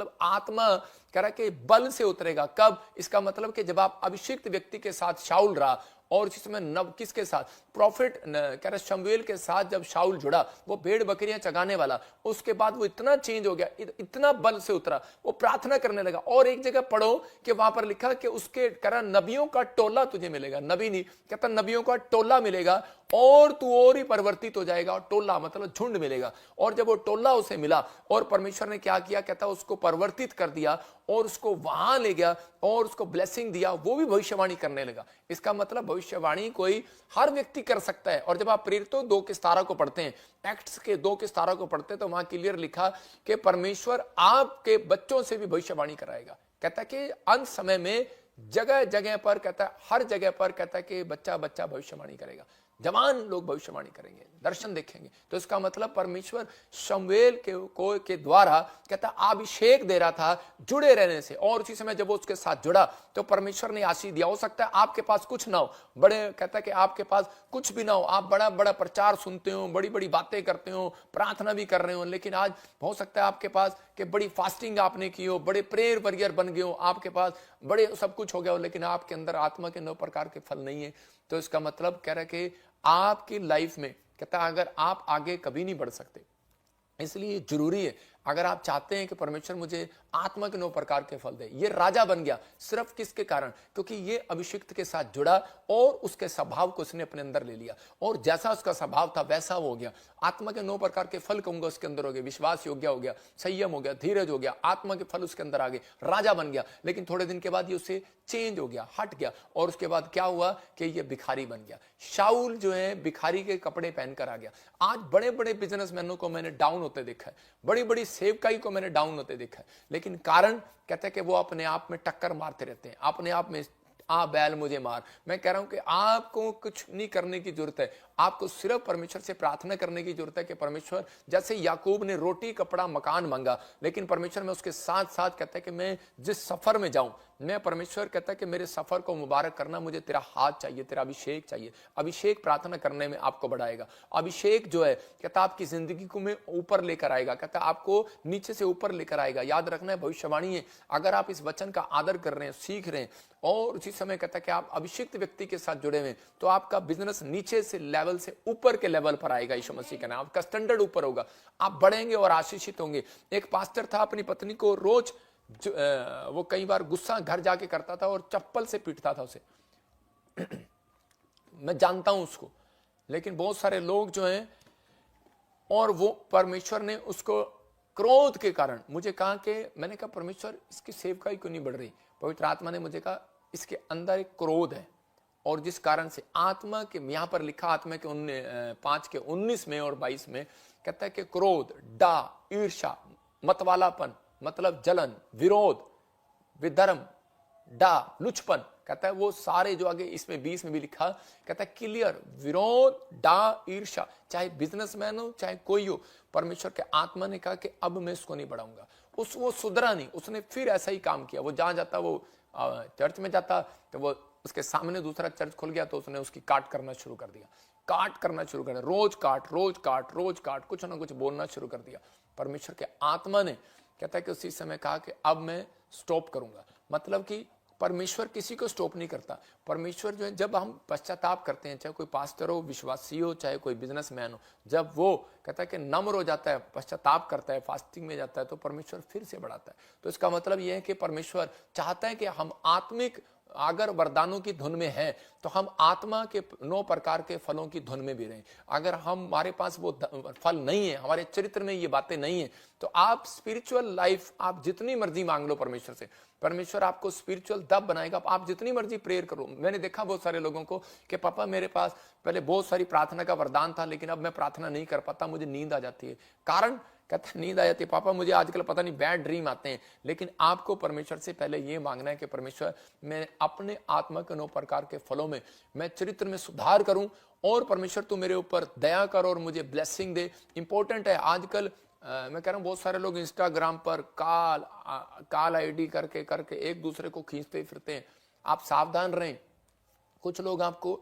मतलब आत्मा कह रहा कि बल से उतरेगा। कब? इसका मतलब कि जब आप अभिषिक्त व्यक्ति के साथ शाऊल रहा, और उसी समय नब किसके साथ? प्रॉफिट कह रहा शमूएल के साथ जब शाऊल जुड़ा, वो भेड़ बकरियां चगाने वाला, उसके बाद वो इतना चेंज हो गया, इतना बल से उतरा, वो प्रार्थना करने लगा। और एक जगह पढ़ो कि वहां पर लिखा कि उसके कह रहा नबियों का टोला तुझे मिलेगा, नबी नहीं कहता, नबियों का टोला मिलेगा, और तू और ही परिवर्तित हो जाएगा। और टोला मतलब झुंड मिलेगा। और जब वो टोला उसे मिला, और परमेश्वर ने क्या किया? कहता उसको परिवर्तित कर दिया, और उसको वहां ले गया, और उसको ब्लेसिंग दिया, वो भी भविष्यवाणी करने लगा। इसका मतलब भविष्यवाणी कोई हर व्यक्ति कर सकता है। और जब आप प्रेरितों 2:17 को पढ़ते हैं, एक्ट्स के 2:17 को पढ़ते हैं, तो वहां क्लियर लिखा कि परमेश्वर आपके बच्चों से भी भविष्यवाणी कराएगा। कहता है कि अंत समय में जगह जगह पर, कहता है हर जगह पर, कहता है कि बच्चा बच्चा भविष्यवाणी करेगा, जवान लोग भविष्यवाणी करेंगे, दर्शन देखेंगे। तो इसका मतलब परमेश्वर शमूएल के द्वारा कहता अभिषेक दे रहा था जुड़े रहने से। और उसी समय जब वो उसके साथ जुड़ा, तो परमेश्वर ने आशीष दिया। हो सकता है आपके पास कुछ ना हो, बड़े कहता है कि आपके पास कुछ भी ना हो, आप बड़ा बड़ा प्रचार सुनते हो, बड़ी बड़ी बातें करते हो, प्रार्थना भी कर रहे हो, लेकिन आज हो सकता है आपके पास कि बड़ी फास्टिंग आपने की हो, बड़े प्रेयर वॉरियर बन गए हो, आपके पास बड़े सब कुछ हो गया हो, लेकिन आपके अंदर आत्मा के 9 प्रकार के फल नहीं है। तो इसका मतलब कह रहा है कि आपकी लाइफ में कहता है अगर आप आगे कभी नहीं बढ़ सकते, इसलिए जरूरी है, अगर आप चाहते हैं कि परमेश्वर मुझे आत्मा के 9 प्रकार के फल दे। ये राजा बन गया सिर्फ किसके कारण? क्योंकि ये अभिषिक्त के साथ जुड़ा, और उसके स्वभाव को उसने अपने अंदर ले लिया, और जैसा उसका स्वभाव था वैसा वो हो गया। आत्मा के 9 प्रकार के फल कहूंगा उसके अंदर हो गए, विश्वास योग्य हो गया, संयम हो गया, धीरज हो गया, आत्मा के फल उसके अंदर आ गए, राजा बन गया। लेकिन थोड़े दिन के बाद ये उसे चेंज हो गया, हट गया, और उसके बाद क्या हुआ कि ये भिखारी बन गया। शाऊल जो है भिखारी के कपड़े पहनकर आ गया। आज बड़े बड़े बिजनेसमैनों को मैंने डाउन होते देखा है, बड़ी बड़ी सेवकाई को मैंने डाउन होते देखा है, लेकिन कारण कहते हैं कि वो अपने आप में टक्कर मारते रहते हैं, अपने आप में बैल मुझे मार। मैं कह रहा हूं कि आपको कुछ नहीं करने की जरूरत है, आपको सिर्फ परमेश्वर से प्रार्थना करने की जरूरत है कि परमेश्वर, जैसे याकूब ने रोटी कपड़ा मकान मांगा, लेकिन परमेश्वर में उसके साथ साथ कहता है कि मैं जिस सफर में जाऊं, मैं परमेश्वर कहता है कि मेरे सफर को मुबारक करना, मुझे तेरा हाथ चाहिए, तेरा अभिषेक चाहिए। अभिषेक प्रार्थना करने में आपको बढ़ाएगा। अभिषेक जो है कहता आपकी जिंदगी को में ऊपर लेकर आएगा, कहता आपको नीचे से ऊपर लेकर आएगा। याद रखना है भविष्यवाणी है, अगर आप इस वचन का आदर कर रहे हैं, सीख रहे हैं, और उसी समय कहता है कि आप अभिषिक्त व्यक्ति के साथ जुड़े हुए, तो आपका बिजनेस नीचे से लेवल से ऊपर के लेवल पर आएगा। यीशु मसीह का नाम, आपका स्टैंडर्ड ऊपर होगा, आप बढ़ेंगे और आशीषित होंगे। एक पास्टर था, अपनी पत्नी को रोज वो कई बार गुस्सा घर जाके करता था और चप्पल से पीटता था उसे। मैं जानता हूं उसको, लेकिन बहुत सारे लोग जो हैं, और वो परमेश्वर ने उसको क्रोध के कारण मुझे कहा कि, मैंने कहा परमेश्वर इसकी सेवकाई क्यों नहीं बढ़ रही? पवित्र आत्मा ने मुझे कहा इसके अंदर एक क्रोध है, और जिस कारण से आत्मा के, यहां पर लिखा आत्मा के 5:19 में और 22 में कहता है कि क्रोध, डा, ईर्ष्या, मतवालापन मतलब जलन, विरोध, विधर्म, डा, लुचपन, कहता है वो सारे जो आगे इसमें 20 में भी लिखा, कहता है क्लियर, विरोध, डा, ईर्ष्या, चाहे बिजनेसमैन हो चाहे कोई हो, परमेश्वर के आत्मा ने कहा कि अब मैं इसको नहीं बढ़ाऊंगा। वो सुधरा नहीं, उसने फिर ऐसा ही काम किया। वो जहां जाता, वो चर्च में जाता, तो वो उसके सामने दूसरा चर्च खुल गया, तो उसने उसकी काट करना शुरू कर दिया, काट करना शुरू कर दिया, रोज काट, रोज काट, रोज काट, कुछ ना कुछ बोलना शुरू कर दिया। परमेश्वर के आत्मा ने कहता है कि उसी समय कहा कि अब मैं स्टॉप करूंगा। मतलब कि परमेश्वर किसी को स्टॉप नहीं करता। परमेश्वर जो है, जब हम पश्चाताप करते हैं, चाहे कोई पास्टर हो, विश्वासी हो, चाहे कोई बिजनेसमैन हो, जब वो कहता है कि नम्र हो जाता है, पश्चाताप करता है, फास्टिंग में जाता है, तो परमेश्वर फिर से बढ़ाता है। तो इसका मतलब यह है कि परमेश्वर चाहता है कि हम आत्मिक अगर वरदानों की धुन में है, तो हम आत्मा के 9 प्रकार के फलों की धुन में भी रहें। अगर हमारे पास वो फल नहीं है, हमारे चरित्र में ये बातें नहीं है, तो आप स्पिरिचुअल लाइफ आप जितनी मर्जी मांग लो परमेश्वर से, परमेश्वर आपको स्पिरिचुअल तब बनाएगा। आप जितनी मर्जी प्रेयर करो। मैंने देखा बहुत सारे लोगों को कि पापा मेरे पास पहले बहुत सारी प्रार्थना का वरदान था, लेकिन अब मैं प्रार्थना नहीं कर पाता, मुझे नींद आ जाती है। कारण कहता नींद आ जाती है, पापा मुझे आजकल पता नहीं बैड ड्रीम आते हैं। लेकिन आपको परमेश्वर से पहले ये मांगना है कि परमेश्वर, मैं अपने आत्मा के 9 प्रकार के फलों में मैं चरित्र में सुधार करूं, और परमेश्वर तू मेरे ऊपर दया कर और मुझे ब्लेसिंग दे। इंपॉर्टेंट है आजकल। मैं कह रहा हूं बहुत सारे लोग इंस्टाग्राम पर काल आईडी करके एक दूसरे को खींचते फिरते हैं। आप सावधान रहें। कुछ लोग आपको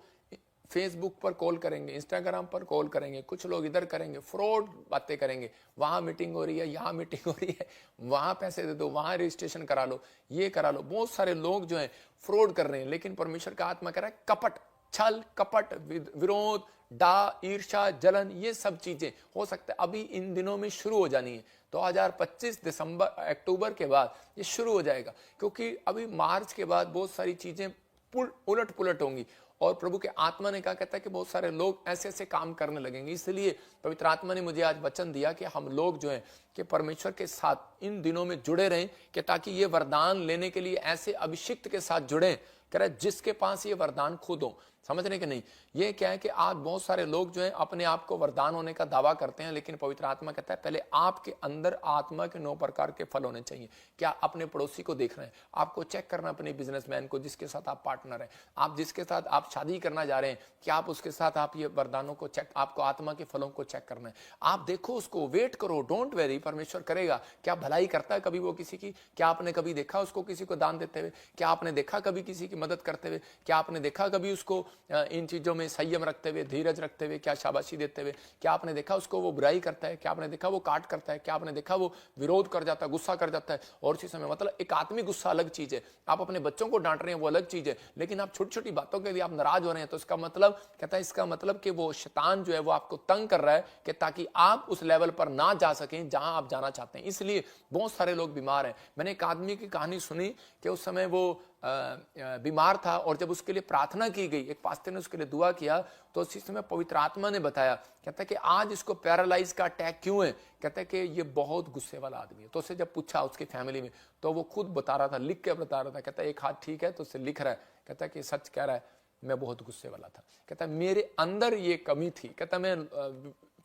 फेसबुक पर कॉल करेंगे, इंस्टाग्राम पर कॉल करेंगे, कुछ लोग इधर करेंगे, फ्रॉड बातें करेंगे, वहां मीटिंग हो रही है, यहाँ मीटिंग हो रही है, वहां पैसे दे दो, वहां रजिस्ट्रेशन करा लो, ये करा लो। बहुत सारे लोग जो है फ्रॉड कर रहे हैं, लेकिन परमेश्वर का आत्मा कह रहा है कपट, छल कपट, विरोध, डा, ईर्ष्या, जलन, ये सब चीजें हो सकता है अभी इन दिनों में शुरू हो जानी है। 2025 दिसंबर अक्टूबर के बाद ये शुरू हो जाएगा, क्योंकि अभी मार्च के बाद बहुत सारी चीजें उलट पुलट होंगी। और प्रभु के आत्मा ने कहा, कहता है कि बहुत सारे लोग ऐसे ऐसे काम करने लगेंगे। इसलिए पवित्र आत्मा ने मुझे आज वचन दिया कि हम लोग जो है कि परमेश्वर के साथ इन दिनों में जुड़े रहें, कि ताकि ये वरदान लेने के लिए ऐसे अभिषिक्त के साथ जुड़े, कह रहा है जिसके पास ये वरदान खुद हो। समझने के नहीं, ये क्या है कि आज बहुत सारे लोग जो हैं अपने आप को वरदान होने का दावा करते हैं, लेकिन पवित्र आत्मा कहता है पहले आपके अंदर आत्मा के 9 प्रकार के फल होने चाहिए। क्या अपने पड़ोसी को देख रहे हैं? आपको चेक करना अपने बिजनेसमैन को जिसके साथ आप पार्टनर हैं, आप जिसके साथ आप शादी करना जा रहे हैं, क्या आप उसके साथ आप ये वरदानों को चेक, आपको आत्मा के फलों को चेक करना है। आप देखो उसको, वेट करो, डोंट वेरी, परमेश्वर करेगा। क्या भलाई करता है कभी वो किसी की? क्या आपने कभी देखा उसको किसी को दान देते हुए? क्या आपने देखा कभी किसी की मदद करते हुए? क्या आपने देखा कभी उसको इन चीजों में संयम रखते हुए, धीरज रखते हुए, क्या शाबाशी देते हुए? क्या आपने देखा उसको वो बुराई करता है? क्या आपने देखा वो काट करता है? क्या आपने देखा वो विरोध कर जाता है, गुस्सा कर जाता है? और इसी समय मतलब एक आत्मिक गुस्सा अलग चीज है, आप अपने बच्चों को डांट रहे हैं वो अलग चीज है, लेकिन आप छोटी छोटी बातों के लिए आप नाराज हो रहे हैं, तो इसका मतलब कहता है, इसका मतलब कि वो शैतान जो है वो आपको तंग कर रहा है, कि ताकि आप उस लेवल पर ना जा सकें जहां आप जाना चाहते हैं। इसलिए बहुत सारे लोग बीमार हैं। मैंने एक आदमी की कहानी सुनी कि उस समय वो बीमार था, और जब उसके लिए प्रार्थना की गई, एक पास्टर ने उसके लिए दुआ किया, तो उसी समय पवित्र आत्मा ने बताया, कहता है कि आज इसको पैरालाइज का अटैक क्यों है? कहता है कि ये बहुत गुस्से वाला आदमी है। तो उससे जब पूछा उसकी फैमिली में, तो वो खुद बता रहा था, लिख के बता रहा था। कहता है एक हाथ ठीक है, तो उससे लिख रहा है, कहता है कि सच कह रहा है, मैं बहुत गुस्से वाला था। कहता है मेरे अंदर ये कमी थी। कहता मैं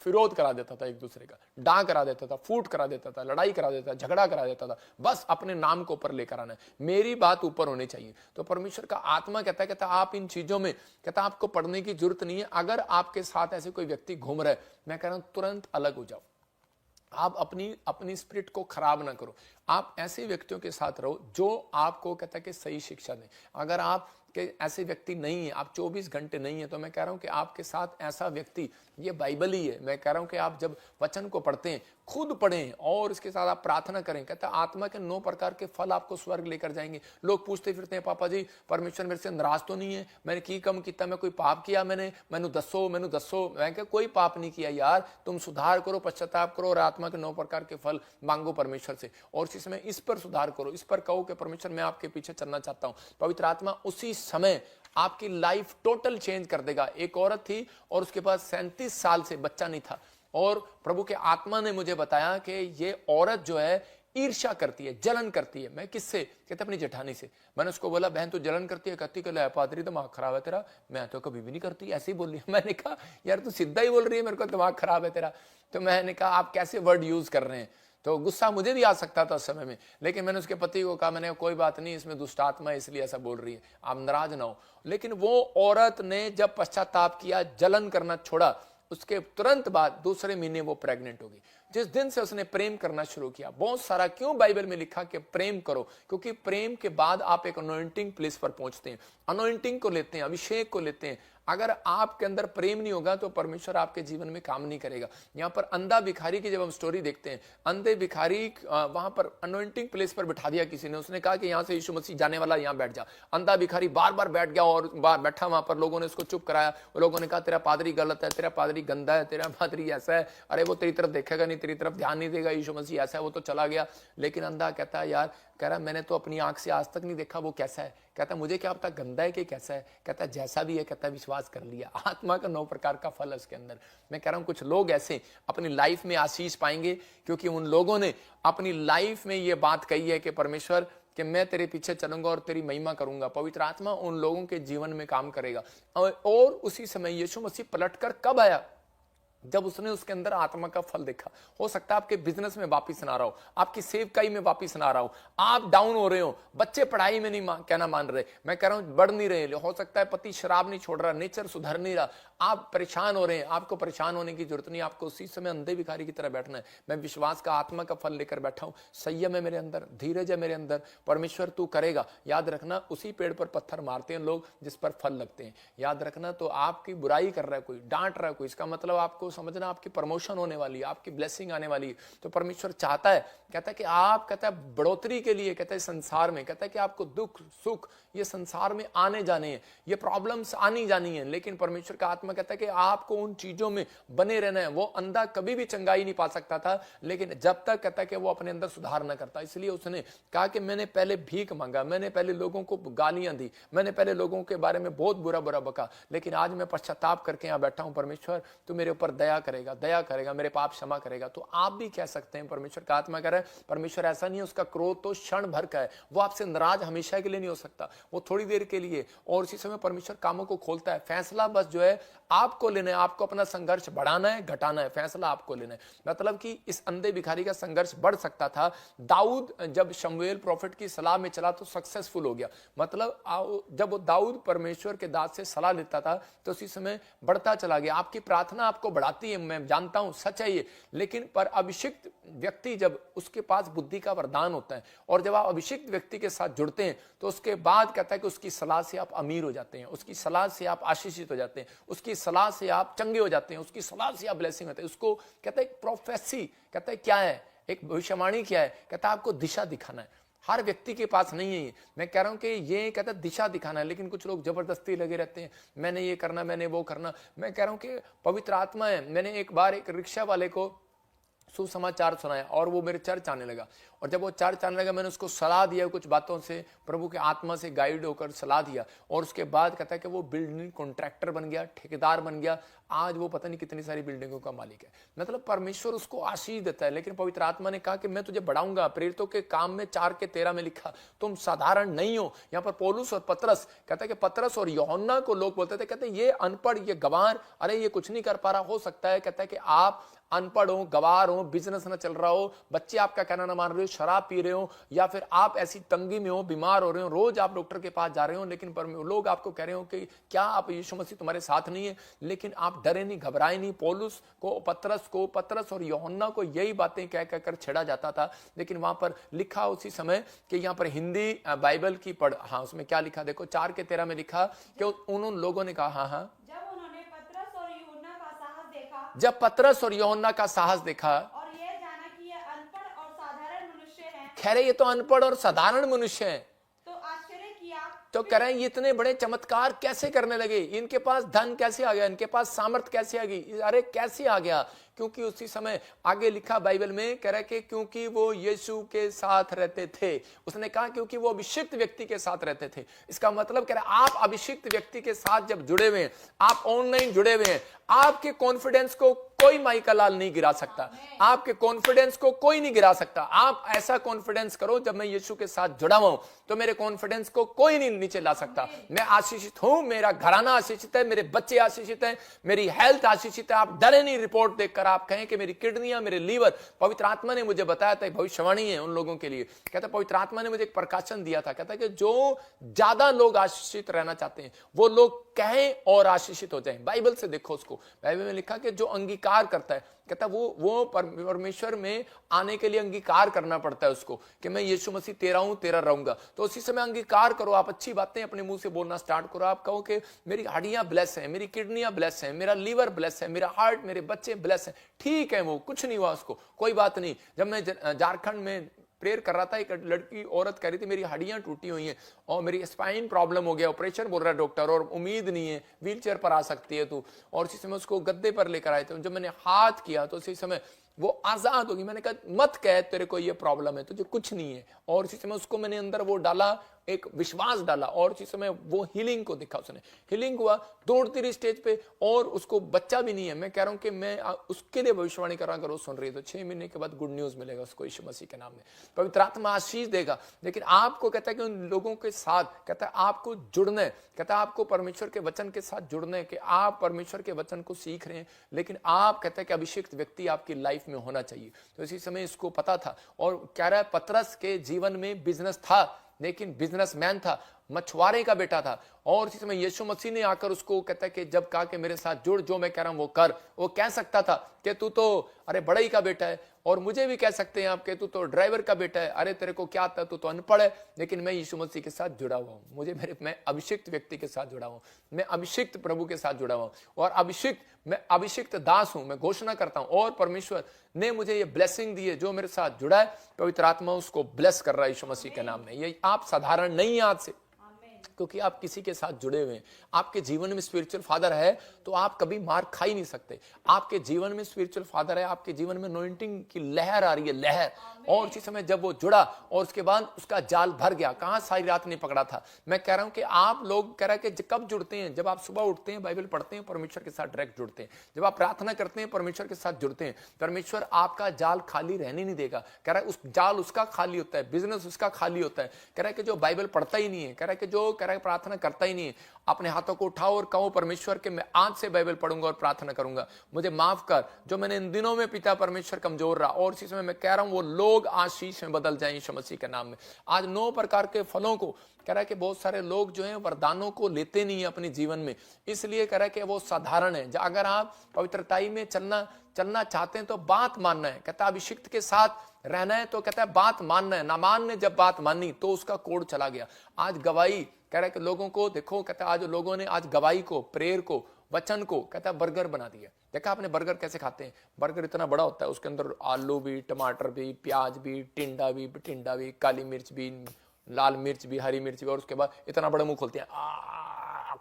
विरोध करा देता था, एक दूसरे का डां करा देता था, फूट करा देता था, लड़ाई करा देता था, झगड़ा करा देता था, बस अपने नाम को ऊपर लेकर आना है, मेरी बात ऊपर होनी चाहिए। तो परमेश्वर का आत्मा कहता है, कहता आप इन चीजों में, कहता आपको पढ़ने की जरूरत नहीं है। अगर आपके साथ ऐसे कोई व्यक्ति घूम रहा है, मैं कह रहा हूं तुरंत अलग हो जाओ। आप अपनी स्पिरिट को खराब ना करो। आप ऐसे व्यक्तियों के साथ रहो जो आपको कहता है कि सही शिक्षा दें। अगर आप के ऐसे व्यक्ति नहीं है, आप 24 घंटे नहीं है, तो मैं कह रहा हूं कि आपके साथ ऐसा व्यक्ति, ये बाइबल ही है। मैं कह रहा हूं कि आप जब वचन को पढ़ते हैं, खुद पढ़ें और इसके साथ आप प्रार्थना करें। कहता है आत्मा के 9 प्रकार के फल आपको स्वर्ग लेकर जाएंगे। लोग पूछते फिरते हैं, पापा जी परमेश्वर मेरे से नाराज तो नहीं है? मैंने की कम किया, मैं कोई पाप किया? मैंने दसो। मैं क्या कोई पाप नहीं किया यार, तुम सुधार करो, पश्चाताप करो और आत्मा के 9 प्रकार के फल मांगो परमेश्वर से। और इसी समय इस पर सुधार करो, इस पर कहो कि परमेश्वर मैं आपके पीछे चलना चाहता हूं। पवित्र आत्मा उसी समय आपकी लाइफ टोटल चेंज कर देगा। एक औरत थी और उसके पास 37 साल से बच्चा नहीं था, और प्रभु के आत्मा ने मुझे बताया कि ये औरत जो है ईर्ष्या करती है, जलन करती है। मैं किससे? कहते अपनी जेठानी से। मैंने उसको बोला बहन तू जलन करती है? कहती कि पादरी दिमाग खराब है तेरा। मैं तो कभी भी नहीं करती, ऐसे ही बोल रही है। मैंने कहा यार तू सीधा ही बोल रही है, मेरे को दिमाग खराब है तेरा। तो मैंने कहा आप कैसे वर्ड यूज कर रहे हैं? तो गुस्सा मुझे भी आ सकता था उस समय में, लेकिन मैंने उसके पति को कहा, मैंने कोई बात नहीं, इसमें दुष्ट आत्मा है इसलिए ऐसा बोल रही है, आप नाराज ना हो। लेकिन वो औरत ने जब पश्चाताप किया, जलन करना छोड़ा, उसके तुरंत बाद दूसरे महीने वो प्रेग्नेंट हो गई। जिस दिन से उसने प्रेम करना शुरू किया, बहुत सारा क्यों बाइबल में लिखा कि प्रेम करो, क्योंकि प्रेम के बाद आप एक अनॉइंटिंग प्लेस पर पहुंचते हैं, अनॉइंटिंग को लेते हैं, अभिषेक को लेते हैं। अगर आपके अंदर प्रेम नहीं होगा तो परमेश्वर आपके जीवन में काम नहीं करेगा। यहाँ पर अंधा भिखारी की जब हम स्टोरी देखते हैं, अंधे भिखारी वहां पर अनॉइंटिंग प्लेस पर बिठा दिया किसी ने, उसने कहा कि यहाँ से यीशु मसीह जाने वाला, यहाँ बैठ जा। अंधा भिखारी बार बार बैठ गया और बैठा वहां पर, लोगों ने उसको चुप कराया। लोगों ने कहा तेरा पादरी गलत है, तेरा पादरी गंदा है, तेरा पादरी ऐसा है, अरे वो तेरी तरफ देखेगा नहीं, तेरी तरफ ध्यान नहीं देगा, यीशु मसीह ऐसा है, वो तो चला गया। लेकिन अंधा कहता है यार, कह रहा मैंने तो अपनी आंख से आज तक नहीं देखा वो कैसा है। कहता मुझे क्या पता गंदा है कि कैसा है। कहता जैसा भी है, कहता विश्वास कर लिया। आत्मा का 9 प्रकार का फल है उसके अंदर। मैं कह रहा हूं कुछ लोग ऐसे अपनी लाइफ में आशीष पाएंगे, क्योंकि उन लोगों ने अपनी लाइफ में ये बात कही है कि परमेश्वर कि मैं तेरे पीछे चलूंगा और तेरी महिमा करूंगा। पवित्र आत्मा उन लोगों के जीवन में काम करेगा। और उसी समय यीशु मसीह पलटकर कब आया? जब उसने उसके अंदर आत्मा का फल देखा। हो सकता है आपके बिजनेस में वापिस ना रहा हो, आपकी सेवकाई में वापिस ना रहा हो, आप डाउन हो रहे हो, बच्चे पढ़ाई में नहीं कहना मान रहे, मैं कह रहा हूं बढ़ नहीं रहे, हो सकता है पति शराब नहीं छोड़ रहा, नेचर सुधर नहीं रहा, आप परेशान हो रहे हैं, आपको परेशान होने की जरूरत नहीं, आपको उसी समय अंधे भिखारी की तरह बैठना है। मैं विश्वास का आत्मा का फल लेकर बैठा हूं, संयम है मेरे अंदर, धीरज है मेरे अंदर, परमेश्वर तू करेगा। याद रखना, उसी पेड़ पर पत्थर मारते हैं लोग जिस पर फल लगते हैं। याद रखना, तो आपकी बुराई कर रहा है कोई, डांट रहा है कोई, इसका मतलब आपको समझना आपकी प्रमोशन होने वाली है, आपकी ब्लेसिंग आने वाली है। तो परमेश्वर चाहता है, कहता है कि आप, कहता है बढ़ोतरी के लिए, कहता है संसार में, कहता है कि आपको दुख सुख ये संसार में आने जाने हैं, ये प्रॉब्लम्स आनी जानी है, लेकिन परमेश्वर का आत्मा कहता है कि आपको उन चीजों में बने रहना है। वो अंधा कभी भी चंगाई नहीं पा सकता था, लेकिन जब तक, कहता है कि वो अपने अंदर सुधार ना करता, इसलिए उसने कहा कि मैंने पहले भीख मांगा, मैंने पहले लोगों को गालियां दी, मैंने पहले लोगों के बारे में बहुत बुरा बुरा बका, लेकिन आज मैं पश्चाताप करके यहां बैठा हूं। परमेश्वर तू मेरे ऊपर दया करेगा, दया करेगा, मेरे पाप क्षमा करेगा। तो आप भी कह सकते हैं, परमेश्वर का आत्मा कह रहा है, परमेश्वर ऐसा नहीं है, उसका क्रोध तो क्षण भर का है, वो आपसे नाराज हमेशा के लिए नहीं हो सकता, वो थोड़ी देर के लिए। और इसी समय परमेश्वर कामों को खोलता है। फैसला बस जो है आपको लेना है, आपको अपना संघर्ष बढ़ाना है घटाना है, फैसला आपको लेना है। मतलब कि इस अंधे भिखारी का संघर्ष बढ़ सकता था। दाऊद जब शमूएल प्रॉफिट की सलाह में चला तो सक्सेसफुल हो गया। मतलब जब वो दाऊद परमेश्वर के दास से सलाह लेता था तो उसी समय बढ़ता चला गया। आपकी प्रार्थना आपको बढ़ाती है, मैं जानता हूं, सच है ये। लेकिन पर अभिषिक्त व्यक्ति, जब उसके पास बुद्धि का वरदान होता है और जब आप अभिषिक्त व्यक्ति के साथ जुड़ते हैं तो उसके बाद कहता है कि उसकी सलाह से आप अमीर हो जाते हैं, उसकी सलाह से आप आशीषित हो जाते हैं, उसकी सलाह से आप चंगे हो जाते हैं, उसकी सलाह से आप ब्लेसिंग होते हैं। उसको कहता है एक प्रोफेसी, कहता है क्या है, एक भविष्यवाणी क्या है, कहता है आपको दिशा दिखाना है। हर व्यक्ति के पास नहीं है ये, मैं कह रहा हूं कि ये कहता है दिशा दिखाना है, लेकिन कुछ लोग जबरदस्ती लगे रहते हैं, मैंने ये करना, मैंने वो करना। मैं कह रहा हूं कि पवित्र आत्मा है। मैंने एक बार एक रिक्शा वाले को सुसमाचार सुनाया और वो मेरे चर्च आने लगा, और जब वो चर्च आने लगा मैंने उसको सलाह दिया, कुछ बातों से प्रभु के आत्मा से गाइड होकर सलाह दिया, और उसके बाद कहता है कि वो बिल्डिंग कॉन्ट्रैक्टर बन गया, ठेकेदार बन गया। आज वो पता नहीं कितनी सारी बिल्डिंगों का मालिक है। मतलब परमेश्वर उसको आशीष देता है, लेकिन पवित्र आत्मा ने कहा कि मैं तुझे बढ़ाऊंगा। प्रेरितों के काम में 4:13 में लिखा, तुम साधारण नहीं हो। यहाँ पर पौलुस और पतरस, कहता है कि पतरस और यूहन्ना को लोग बोलते थे, कहते ये अनपढ़, ये गंवार, अरे ये कुछ नहीं कर पा रहा। हो सकता है, कहता है कि आप अनपढ़ हो, गवार हो, बिजनेस ना चल रहा हो, बच्चे आपका कहना ना मान रहे हो, शराब पी रहे हो, या फिर आप ऐसी तंगी में हो, बीमार हो रहे हो, रोज आप डॉक्टर के पास जा रहे हो, लेकिन लोग आपको कह रहे हो कि क्या आप यीशु मसीह तुम्हारे साथ नहीं है। लेकिन आप डरे नहीं, घबराए नहीं। पौलुस को, पतरस और यूहन्ना को यही बातें कह कहकर छेड़ा जाता था। लेकिन वहां पर लिखा उसी समय कि यहाँ पर हिंदी बाइबल की पढ़, हाँ उसमें क्या लिखा देखो, 4:13 में लिखा कि उन लोगों ने कहा, हाँ जब पतरस और यूहन्ना का साहस देखा और ये जाना कि ये अनपढ़ और साधारण मनुष्य हैं, कह रहे ये तो अनपढ़ और साधारण मनुष्य हैं, तो आश्चर्य किया। तो कह रहे हैं ये इतने बड़े चमत्कार कैसे करने लगे, इनके पास धन कैसे आ गया, इनके पास सामर्थ कैसे आ गई, अरे कैसे आ गया। क्योंकि उसी समय आगे लिखा बाइबल में, कह रहे कि क्योंकि वो यीशु के साथ रहते थे। उसने कहा क्योंकि वो अभिषिक्त व्यक्ति के साथ रहते थे। इसका मतलब कह रहे आप अभिषिक्त व्यक्ति के साथ जब जुड़े हुए हैं, आप ऑनलाइन जुड़े हुए हैं, आपके कॉन्फिडेंस को कोई माइका लाल नहीं गिरा सकता, आपके कॉन्फिडेंस को कोई नहीं गिरा सकता। आप ऐसा कॉन्फिडेंस करो, जब मैं यीशु के साथ जुड़ा हुआ हूं तो मेरे कॉन्फिडेंस को कोई नहीं नीचे ला सकता। मैं आशीषित हूं, मेरा घराना आशीषित है, मेरे बच्चे आशीषित हैं, मेरी हेल्थ आशीषित है। आप डरे नहीं रिपोर्ट देखकर, आप कहें कि मेरी किडनियां, मेरे लीवर, पवित्र आत्मा ने मुझे बताया था, भविष्यवाणी है उन लोगों के लिए। कहता पवित्र आत्मा ने मुझे एक प्रकाशन दिया था, कहता कि जो ज्यादा लोग आशीषित रहना चाहते हैं वो लोग कहें और आशीषित हो जाएं। बाइबल से देखो उसको, बाइबल में लिखा कि जो अंगीकार करता है, कहता वो परमेश्वर में आने के लिए अंगीकार करना पड़ता है उसको, कि मैं यीशु मसीह तेरा हूं, तेरा रहूंगा। तो उसी समय अंगीकार करो, आप अच्छी बातें अपने मुंह से बोलना स्टार्ट करो। आप कहो कि मेरी हड्डियां ब्लेस हैं, मेरी किडनियां ब्लेस हैं, मेरा लीवर ब्लेस है, मेरा हार्ट, मेरे बच्चे ब्लेस हैं। ठीक है, वो कुछ नहीं हुआ उसको, कोई बात नहीं। जब मैं झारखंड में प्रेयर कर रहा था, एक लड़की औरत कह रही थी मेरी हड्डियां टूटी हुई हैं और मेरी स्पाइन प्रॉब्लम हो गया, ऑपरेशन बोल रहा है डॉक्टर, और उम्मीद नहीं है, व्हीलचेयर पर आ सकती है तू। और उसी समय उसको गद्दे पर लेकर आए थे। जब मैंने हाथ किया तो उसी समय वो आजाद होगी। मैंने कहा मत कह तेरे को ये प्रॉब्लम है, तुझे कुछ नहीं है। और उसी समय उसको मैंने अंदर वो डाला, एक विश्वास डाला, और उसी समय वो हीलिंग को दिखा, उसने हीलिंग हुआ, दौड़ती रही स्टेज पे, और उसको बच्चा भी नहीं है। मैं कह रहा हूं कि मैं उसके लिए भविष्यवाणी कर रहा हूं, अगर वो सुन रही है तो 6 महीने के बाद गुड न्यूज मिलेगा उसको यीशु मसीह के नाम में, पवित्र आत्मा आशीष देगा। लेकिन आपको कहता है कि उन लोगों के साथ, कहता है आपको जुड़ना है, कहता है आपको परमेश्वर के वचन के साथ जुड़ना है, कि आप परमेश्वर के वचन को सीख रहे हैं, लेकिन आप कहता है कि अभिषिक्त व्यक्ति आपकी लाइफ में होना चाहिए। तो इसी समय इसको पता था, और कह रहा है पतरस के जीवन में बिजनेस था, लेकिन बिजनेसमैन था, मछुआरे का बेटा था। और इसी समय यीशु मसीह ने आकर उसको कहता है कि जब कहा कि मेरे साथ जुड़, जो मैं कह रहा हूं वो कर। वो कह सकता था कि तू तो अरे बड़ा ही का बेटा है, और मुझे भी कह सकते हैं आप कि तू तो ड्राइवर का बेटा है, अरे तेरे को क्या आता, तू तो अनपढ़ है। लेकिन मैं यीशु मसीह के साथ जुड़ा हुआ हूं, मैं अभिषिक्त व्यक्ति के साथ जुड़ा हुआ हूं, मैं अभिषिक्त प्रभु के साथ जुड़ा हुआ हूं, और मैं अभिषिक्त दास हूं। मैं घोषणा करता हूं, और परमेश्वर ने मुझे ये ब्लेसिंग दी है। जो मेरे साथ जुड़ा है, पवित्र आत्मा उसको ब्लेस कर रहा है यीशु मसीह के नाम में। ये आप साधारण नहीं है आज से, क्योंकि आप किसी के साथ जुड़े हुए हैं। आपके जीवन में स्पिरिचुअल फादर है तो आप कभी मार खा ही नहीं सकते। आपके जीवन में स्पिरिचुअल फादर है, आपके जीवन में अनॉइंटिंग की लहर आ रही है, लहर। और उसी समय जब वो जुड़ा और उसके बाद उसका जाल भर गया, कहां सारी रात नहीं पकड़ा था। मैं कह रहा हूं कि आप लोग कह रहा है कि कब जुड़ते हैं, जब आप सुबह उठते हैं, बाइबल पढ़ते हैं, परमेश्वर के साथ डायरेक्ट जुड़ते हैं। जब आप प्रार्थना करते हैं, परमेश्वर के साथ जुड़ते हैं, परमेश्वर आपका जाल खाली रहने नहीं देगा। कह रहा है उस जाल उसका खाली होता है, बिजनेस उसका खाली होता है। कह रहा है कि जो बाइबल पढ़ता ही नहीं है, कह रहा है कि जो कह रहा है प्रार्थना करता ही नहीं है, अपने हाथों को उठाओ और कहो परमेश्वर के मैं आज से बाइबल पढ़ूंगा और प्रार्थना करूंगा, मुझे माफ कर जो मैंने इन दिनों में पिता परमेश्वर कमजोर रहा। और इसी समय मैं कह रहा हूं वो लोग आशीष में बदल जाएं यीशु मसीह के नाम में। आज 9 प्रकार के फलों को कह रहा है कि बहुत सारे लोग जो हैं वरदानों को लेते नहीं है अपने जीवन में, इसलिए कह रहा है कि वो साधारण है। अगर आप पवित्रताई में चलना चाहते हैं तो बात मानना है। कहता है अभिषिक्त के साथ रहना है तो कहता है बात मानना है। नामान ने जब बात मानी तो उसका कोड चला गया। आज गवाही कह रहा है कि लोगों को देखो, कहता है आज लोगों ने आज गवाही को, प्रेयर को, वचन को कहता है बर्गर बना दिया। देखा आपने बर्गर कैसे खाते हैं? बर्गर इतना बड़ा होता है, उसके अंदर आलू भी, टमाटर भी, प्याज भी, टिंडा भी, काली मिर्च भी, लाल मिर्च भी, हरी मिर्च भी, और उसके बाद इतना बड़ा मुंह खोलते हैं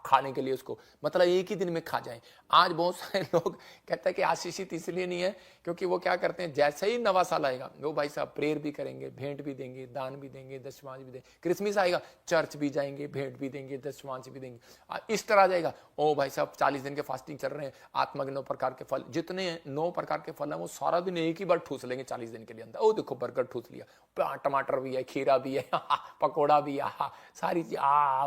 खाने के लिए उसको, मतलब एक ही दिन में खा जाएं। आज बहुत सारे लोग कहते हैं कि आशीषित इसलिए नहीं है क्योंकि वो क्या करते हैं, जैसे ही नवा साल आएगा वो भाई साहब प्रेयर भी करेंगे, भेंट भी देंगे, दान भी देंगे, दशमांश भी देंगे। क्रिसमस आएगा, चर्च भी जाएंगे, भेंट भी देंगे, दशमांश भी देंगे। इस तरह जाएगा, ओ भाई साहब 40 दिन के फास्टिंग चल रहे हैं, आत्मा के 9 प्रकार के फल, जितने 9 प्रकार के फल हैं वो सारा दिन एक ही बार ठूस लेंगे 40 दिन के लिए अंदर। ओ देखो बर्गर ठूस लिया, टमाटर भी है, खीरा भी है, पकौड़ा भी है, सारी चीज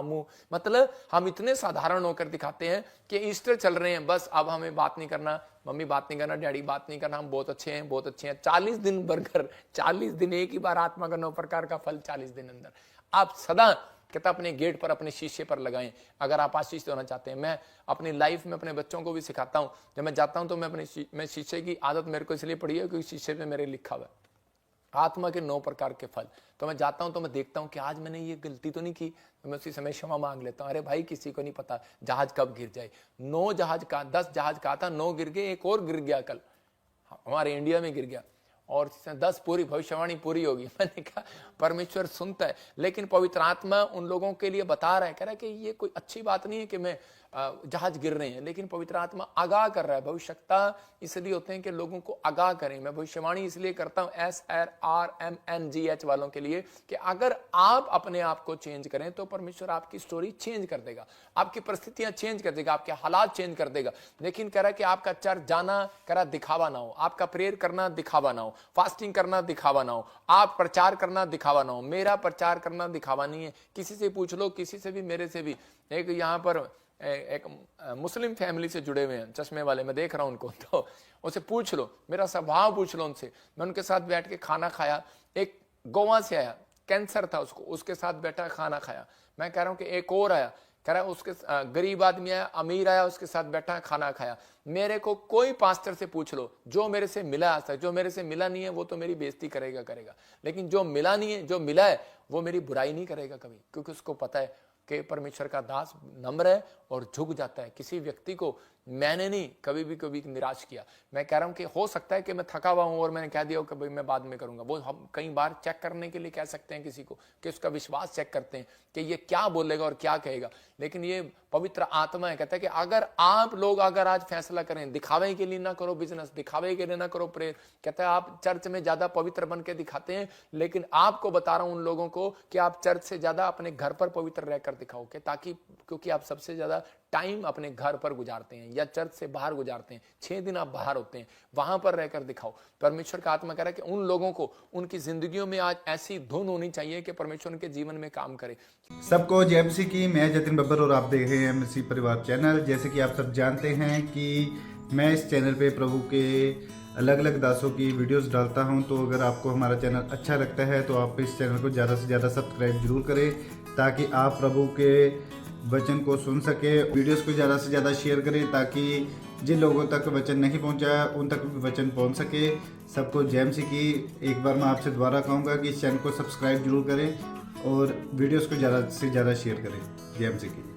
मुंह। मतलब हम इतने साधारण होकर दिखाते हैं कि ईस्टर चल रहे हैं, बस अब हमें बात नहीं करना, मम्मी बात नहीं करना, डैडी बात नहीं करना, हम बहुत अच्छे हैं, बहुत अच्छे हैं। 40 दिन बर्गर, 40 दिन एक ही बार आत्मा का 9 प्रकार का फल 40 दिन अंदर। आप सदा कहता अपने गेट पर, अपने शीशे पर लगाएं अगर आप आशीष होना चाहते हैं। मैं अपनी लाइफ में अपने बच्चों को भी सिखाता हूं, जब मैं जाता हूं तो मैं शीशे की आदत मेरे को इसलिए पड़ी है क्योंकि शीशे पे मेरे लिखा हुआ है आत्मा के 9 प्रकार के फल। तो मैं जाता हूं तो मैं देखता हूं कि आज मैंने ये गलती तो नहीं की, तो मैं उसी समय क्षमा मांग लेता हूं। अरे भाई किसी को नहीं पता जहाज कब गिर जाए। 9 जहाज का, 10 जहाज का था, 9 गिर गए, एक और गिर गया कल हमारे इंडिया में गिर गया, और 10 पूरी भविष्यवाणी पूरी होगी। मैंने कहा परमेश्वर सुनता है, लेकिन पवित्र आत्मा उन लोगों के लिए बता रहा है, कह रहा है कि ये कोई अच्छी बात नहीं है कि मैं जहाज गिर रहे हैं, लेकिन पवित्र आत्मा आगाह कर रहा है। भविष्यवक्ता इसलिए होते हैं कि लोगों को आगाह करें। मैं भविष्यवाणी इसलिए करता हूं SRMNGH वालों के लिए कि अगर आप अपने आप को चेंज करें तो परमेश्वर आपकी स्टोरी चेंज कर देगा, आपकी परिस्थितियां चेंज कर देगा, आपके हालात चेंज कर देगा। लेकिन कह रहा है कि आपका चर्च जाना कह रहा दिखावा ना हो, आपका प्रेयर करना दिखावा ना हो, फास्टिंग करना दिखावा ना हो, आप प्रचार करना दिखावा ना हो। मेरा प्रचार करना दिखावा नहीं है। किसी से पूछ लो, किसी से भी, मेरे से भी। एक यहाँ पर एक मुस्लिम फैमिली से जुड़े हुए हैं, चश्मे वाले, मैं देख रहा हूं उनको, तो उसे पूछ लो, मेरा स्वभाव पूछ लो उनसे। मैं उनके साथ बैठ के खाना खाया, एक गोवा से आया, कैंसर था उसको, उसके साथ बैठा खाना खाया। मैं कह रहा हूं कि एक और आया, कह रहा है उसके गरीब आदमी आया, अमीर आया, उसके साथ बैठा खाना खाया। मेरे को कोई पास्टर से पूछ लो, जो मेरे से मिला आज तक, जो मेरे से मिला नहीं है वो तो मेरी बेइज्जती करेगा, लेकिन जो मिला नहीं है, जो मिला है वो मेरी बुराई नहीं करेगा कभी, क्योंकि उसको पता है कि परमेश्वर का दास नम्र है और झुक जाता है। किसी व्यक्ति को मैंने नहीं कभी निराश किया। मैं कह रहा हूं कि हो सकता है कि मैं थका हुआ हूं और मैंने कह दिया कि भाई मैं बाद में करूंगा, वो हम कई बार चेक करने के लिए कह सकते हैं किसी को, कि उसका विश्वास चेक करते हैं कि ये क्या बोलेगा और क्या कहेगा। लेकिन ये पवित्र आत्मा है, कहता है कि अगर आप लोग अगर आज फैसला करें, दिखावे के लिए ना करो बिजनेस, दिखावे के लिए ना करो प्रेयर। कहता है आप चर्च में ज्यादा पवित्र बन के दिखाते हैं, लेकिन आपको बता रहा हूं उन लोगों को कि आप चर्च से ज्यादा अपने घर पर पवित्र रहकर दिखाओ, कि ताकि क्योंकि आप सबसे ज्यादा टाइम अपने घर पर गुजारते हैं या चर्च से बाहर गुजारते हैं। 6 दिन आप बाहर होते हैं, वहां पर रहकर दिखाओ। परमेश्वर का आत्मा कह रहा है कि उन लोगों को उनकी जिंदगियों में आज ऐसी धुन होनी चाहिए कि परमेश्वर उनके जीवन में काम करे। सबको जय मसीह की। मैं जतिन बब्बर और आप देख रहे हैं मसीह परिवार चैनल। जैसे कि आप सब जानते हैं कि मैं इस चैनल पे प्रभु के अलग अलग दासों की वीडियोस डालता हूं। तो अगर आपको हमारा चैनल अच्छा लगता है तो आप इस चैनल को ज़्यादा से ज़्यादा सब्सक्राइब जरूर करें, ताकि आप प्रभु के वचन को सुन सके। वीडियोस को ज़्यादा से ज़्यादा शेयर करें, ताकि जिन लोगों तक वचन नहीं पहुंचा उन तक भी वचन पहुंच सके। सबको जय मसीह की। एक बार मैं आपसे दोबारा कहूँगा कि इस चैनल को सब्सक्राइब जरूर करें और वीडियोस को ज़्यादा से ज़्यादा शेयर करें। जय मसीह की।